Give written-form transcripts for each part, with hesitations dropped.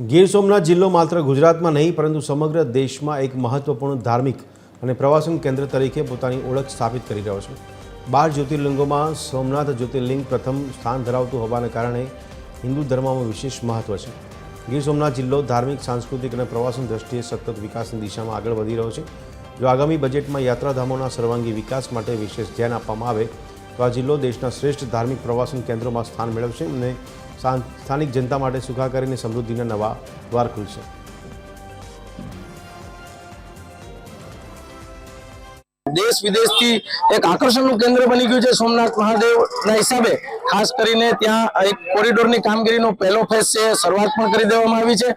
ગીર સોમનાથ જિલ્લો માત્ર ગુજરાતમાં નહીં પરંતુ સમગ્ર દેશમાં એક મહત્વપૂર્ણ ધાર્મિક અને પ્રવાસન કેન્દ્ર તરીકે પોતાની ઓળખ સ્થાપિત કરી રહ્યો છે। 12 જ્યોતિર્લિંગોમાં સોમનાથ જ્યોતિર્લિંગ પ્રથમ સ્થાન ધરાવતું હોવાને કારણે હિન્દુ ધર્મમાં વિશેષ મહત્વ છે। ગીર સોમનાથ જિલ્લો ધાર્મિક, સાંસ્કૃતિક અને પ્રવાસન દ્રષ્ટિએ સતત વિકાસની દિશામાં આગળ વધી રહ્યો છે। જો આગામી બજેટમાં યાત્રાધામોના સર્વાંગી વિકાસ માટે વિશેષ ધ્યાન આપવામાં આવે તો આ જિલ્લો દેશના શ્રેષ્ઠ ધાર્મિક પ્રવાસન કેન્દ્રોમાં સ્થાન મેળવશે અને સ્થાનિક જનતા માટે સુખાકારી અને સમૃદ્ધિના નવા દ્વાર ખુલશે। देश विदेश की एक आकर्षण केंद्र बनी गયું છે સોમનાથ મહાદેવના હિસાબે। ખાસ કરીને ત્યાં એક કોરિડોરની કામગીરીનો પહેલો ફેઝ છે શરૂઆત પણ કરી દેવામાં આવી છે।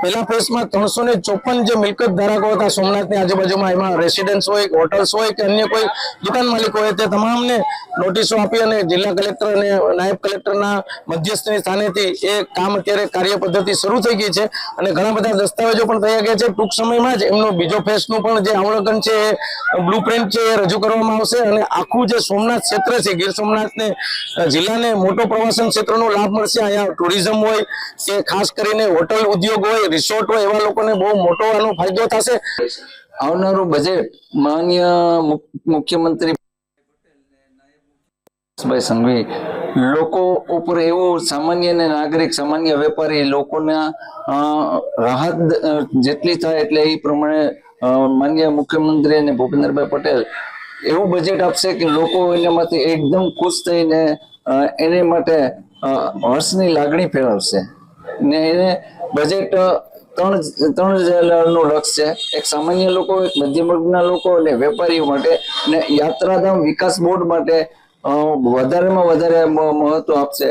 પહેલા ફેઝમાં 354 જે મિલકત ધારકો હતા સોમનાથની આજુબાજુમાં, એમાં રેસિડેન્સ હોય, હોટલ્સ હોય કે અન્ય કોઈ દુકાન માલિક હોય, તે તમામને નોટિસો આપી અને જિલ્લા કલેક્ટર અને નાયબ કલેક્ટરના મધ્યસ્થની સ્થાનેથી એ કામ અત્યારે કાર્ય પદ્ધતિ શરૂ થઈ ગઈ છે અને ઘણા બધા દસ્તાવેજો પણ થઈ ગયા છે। ટૂંક સમયમાં જ એમનો બીજો ફેઝનું પણ જે અવલોકન છે, બ્લુપ્રિન્ટ છે, એ રજૂ કરવામાં આવશે અને આખું જે સોમનાથ ક્ષેત્ર છે, ગીર સોમનાથને જિલ્લાને મોટો પ્રવાસન ક્ષેત્રનો લાભ મળશે। અહીંયા ટુરિઝમ હોય કે ખાસ કરીને હોટલ ઉદ્યોગ હોય, રિસોર્ટ હોય, એવા લોકોને બહુ મોટો આનો ફાયદો થશે। આવનારું બજેટ માનનીય મુખ્યમંત્રી ભાઈ સંઘવી લોકો ઉપર એવું સામાન્ય અને નાગરિક, સામાન્ય વેપારી લોકોના રાહત જેટલી થાય એટલે એ પ્રમાણે માનનીય મુખ્યમંત્રી અને ભૂપેન્દ્રભાઈ પટેલ એવું બજેટ આપશે કે લોકો એનામાંથી એકદમ ખુશ થઈને એને માટે હર્ષની લાગણી ફેરવશે ને એને બજેટ ત્રણ નું લક્ષ્ય છે। એક સામાન્ય લોકો, એક મધ્યમ વર્ગના લોકો અને વેપારીઓ માટે ને યાત્રાધામ વિકાસ બોર્ડ માટે વધારેમાં વધારે મહત્વ આપશે।